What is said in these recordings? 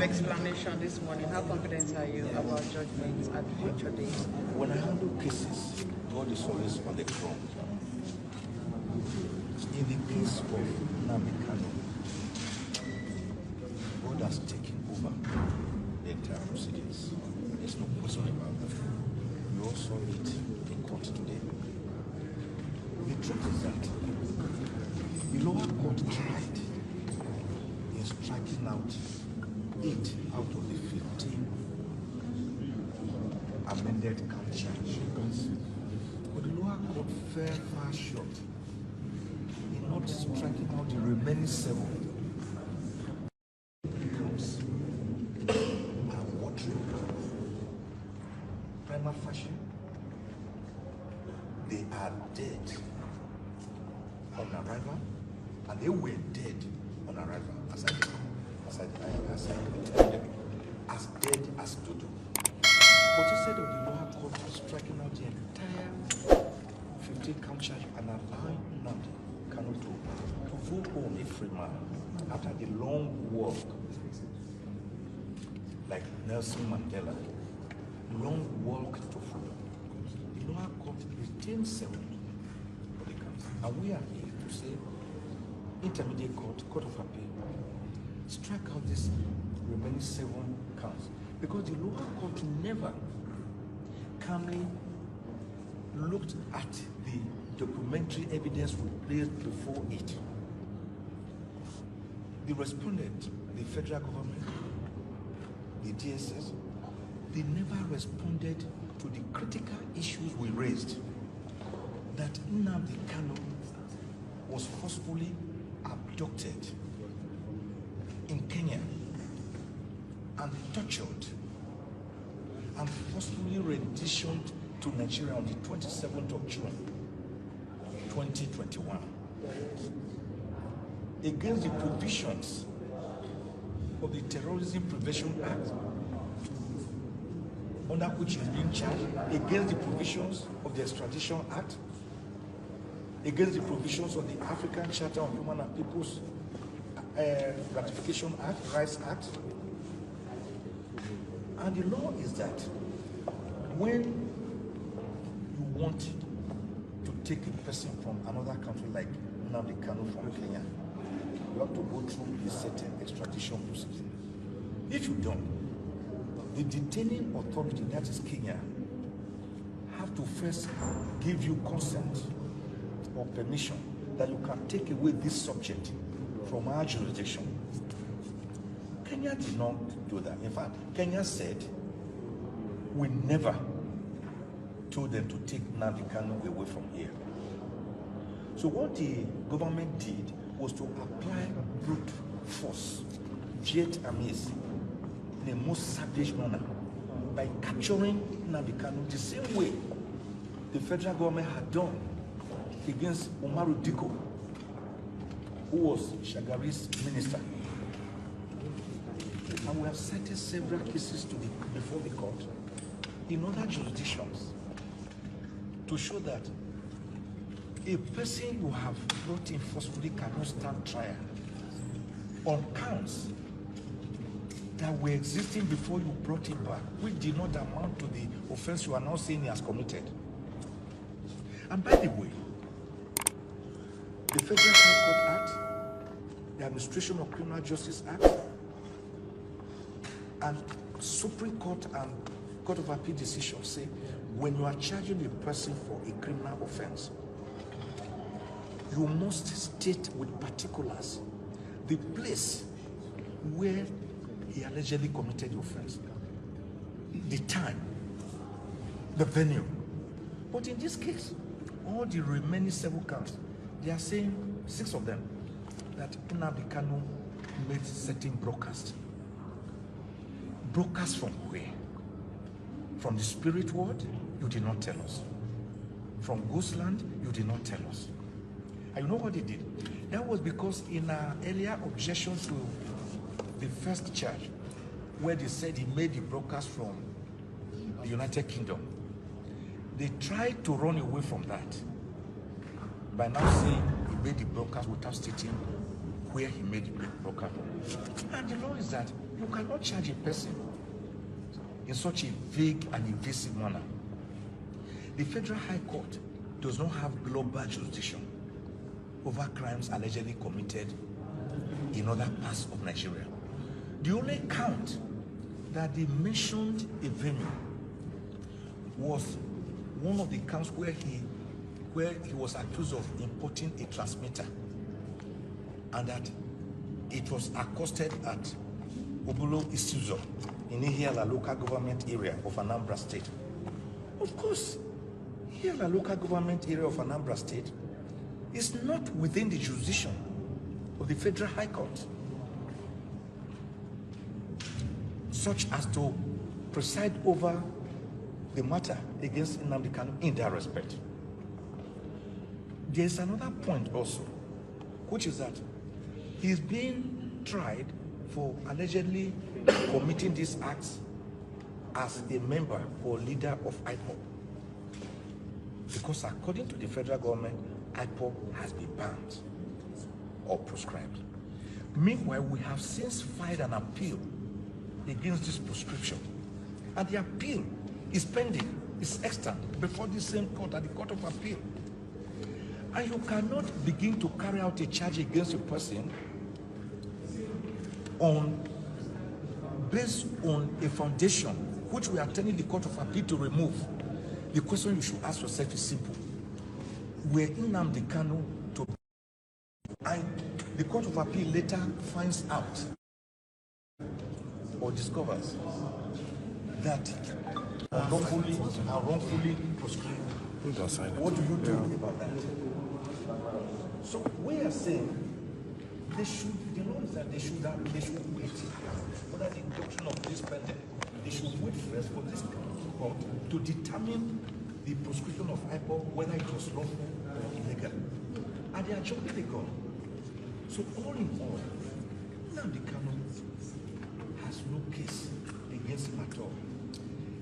explanation this morning. How confident are you about judgments at future days? When I handle cases, God is always on the throne. In the case of Nnamdi Kanu, God has taken over the entire proceedings. There's no question about that. We all saw it in court today. The truth is that the lower court tried in striking out 8 out of the 15 amended count charges. But the lower court fell far short in not striking out the remaining 7 counts. And what prima facie, they are dead on arrival, and they were dead on arrival, as dead as dodo. But instead of the lower court striking out the entire 15 count charge and allowing Nnamdi Kanu to go home a free man after the long walk, like Nelson Mandela, long walk to freedom, the lower court retained 7 for the counts. And we are here to say, intermediate court, court of appeal, strike out this remaining 7 counts, because the lower court never calmly looked at the documentary evidence we placed before it. The respondent, the federal government, the DSS, they never responded to the critical issues we raised, that Nnamdi Kanu was forcefully abducted in Kenya and tortured and forcefully renditioned to Nigeria on the 27th of June, 2021, against the provisions of the Terrorism Prevention Act, under which he is being charged, against the provisions of the Extradition Act, against the provisions of the African Charter on Human and People's Ratification Act, Rights Act. And the law is that when you want to take a person from another country, like Nnamdi Kanu from Kenya, you have to go through a certain extradition procedure. If you don't, the detaining authority, that is Kenya, have to first give you consent or permission that you can take away this subject from our jurisdiction. Kenya did not do that. In fact, Kenya said, we never told them to take Nnamdi Kanu away from here. So what the government did was to apply brute force, jet armies, in a most savage manner, by capturing Nnamdi Kanu the same way the federal government had done against Umaru Diko, who was Shagari's minister. And we have cited several cases before the court in other jurisdictions to show that a person you have brought in forcefully cannot stand trial on counts that were existing before you brought him back, which did not amount to the offense you are now saying he has committed. And by the way, the Federal High Court Act, the Administration of Criminal Justice Act, and Supreme Court and Court of Appeal decisions say when you are charging a person for a criminal offense, you must state with particulars the place where he allegedly committed the offense, the time, the venue. But in this case, all the remaining 7 counts, they are saying, 6 of them, that Nnamdi Kanu made certain broadcasts. Broadcasts from where? From the spirit world? You did not tell us. From Ghostland? You did not tell us. And you know what they did? That was because in our earlier objection to the first charge, where they said he made the broadcast from the United Kingdom, they tried to run away from that by now saying he made the broadcast without stating where he made the broadcast. And the law is that You cannot charge a person in such a vague and invasive manner. The Federal High Court does not have global jurisdiction over crimes allegedly committed in other parts of Nigeria. The only count that they mentioned a venue was one of the counts where he was accused of importing a transmitter, and that it was accosted at Obulo Isuzo in Ihiala local government area of Anambra State. Of course, Ihiala local government area of Anambra State is not within the jurisdiction of the Federal High Court, such as to preside over the matter against Nnamdi Kanu in that respect. There's another point also, which is that he's being tried for allegedly committing these acts as a member or leader of IPOB. Because according to the federal government, IPOB has been banned or proscribed. Meanwhile, we have since filed an appeal against this proscription, and the appeal is pending, is extant before the same court, at the Court of Appeal. And you cannot begin to carry out a charge against a person based on a foundation which we are telling the Court of Appeal to remove. The question you should ask yourself is simple. Were Nnamdi Kanu to, and the Court of Appeal later finds out or discovers that wrongfully proscribed. What do you do about that? So we are saying the law is that they should wait for that induction of this pendant. They should wait first for this court to determine the proscription of IPOB, whether it was lawful or illegal. And they are jumping the gun. So all in all, Nnamdi Kanu has no case against him at all.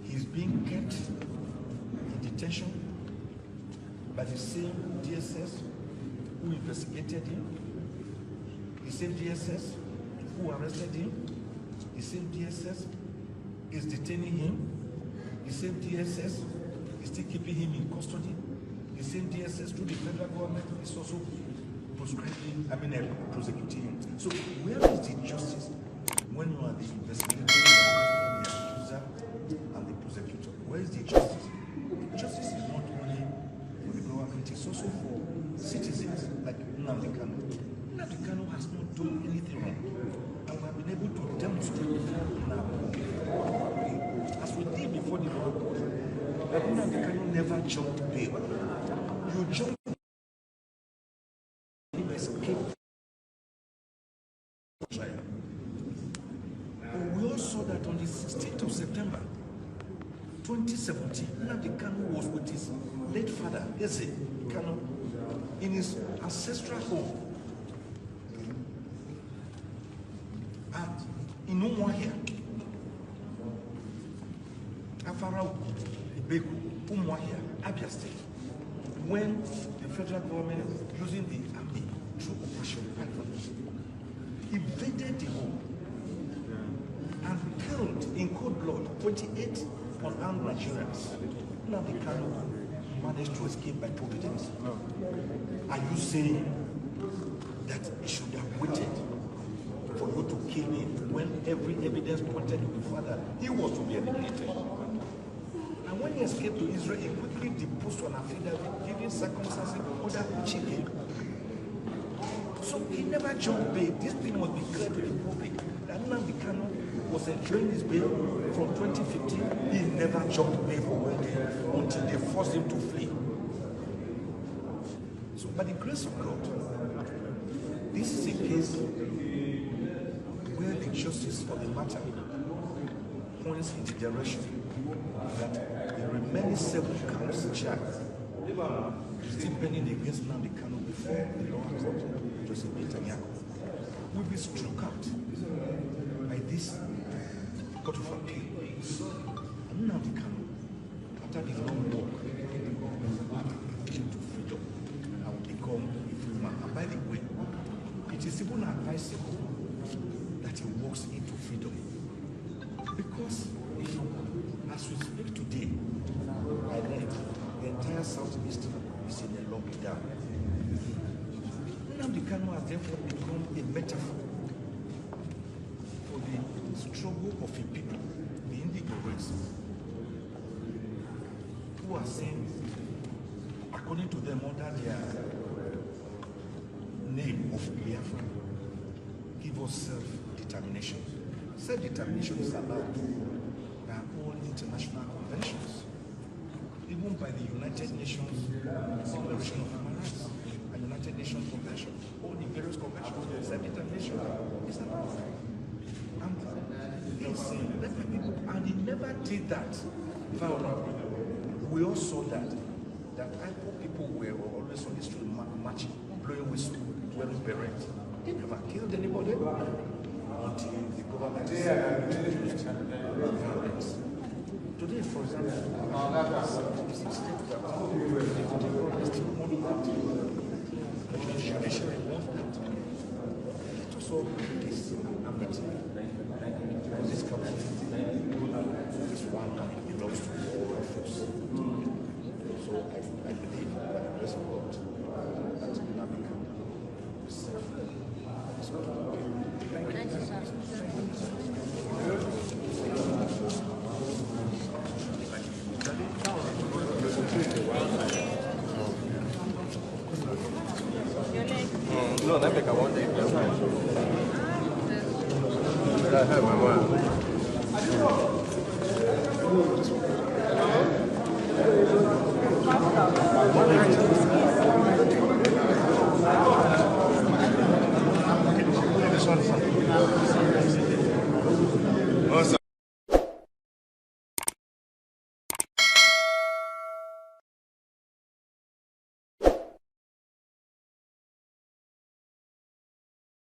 He's being kept in detention by the same DSS who investigated him, the same DSS who arrested him, the same DSS is detaining him, the same DSS is still keeping him in custody, the same DSS through the federal government is also prosecuting him. So where is the justice when you are the investigator, the accuser, and the prosecutor? Where is the justice? Justice is not only for the government, it's also for citizens like Nnamdi Kanu. Nnamdi Kanu has not done anything wrong, and we have been able to demonstrate now, as we did before the law court, that Nnamdi Kanu never jumped bail. You jump, you escape trial. But we all saw that on the 16th of September 2017, Nnamdi Kanu was with his late father, Eze Kanu, in his ancestral home at Umuahia, Afarau, Ibeku, Umuahia, Abia State, when the federal government, using the army through Operation Python, invaded the home and killed in cold blood 28 unarmed Nigerians. Nnamdi Kanu managed to escape by providence. Are you saying that he should have waited for you to kill him when every evidence pointed to the father he was to be eliminated? And when he escaped to Israel, he quickly deposed on affidavit, giving circumstances order to check him. So he never jumped bail. This thing must be clear to the public that Nnamdi Kanu was enjoying his bail from 2015. He never jumped bail for 1 day until they forced him to flee. So by the grace of God, this is a case where the justice of the matter points in the direction that the remaining 7 counts charged still pending against Nnamdi Kanu before the law court, Joseph Netanyahu, will be struck out by this Court of Appeal. And Nnamdi Kanu, after the long walk, will begin to freedom and will become a free man. And by the way, it is even advisable that that he walks into freedom. Because if you, as we speak today, by then, the entire Southeast is in a lockdown. Nnamdi Kanu has therefore become a metaphor for the struggle of a people, the indigo race, who are saying, according to them, under their name of Biafra, give us self-determination. Self-determination is allowed by all international conventions, even by the United Nations Declaration of Human Rights and United Nations Convention, all the various conventions. Self-determination is allowed. And he's saying, let the people, and he never did that violently. We all saw that IPOB people were always on the street marching, blowing whistle, wearing berets. They never killed anybody until the government used violence. Today, for example, the judiciary wants that. Let us all have this amity. Because this country, this one money belongs to all of us. So I believe by the grace of God that Nnamdi Kanu is Thank you, sir. No, that make I want to. I have my mind.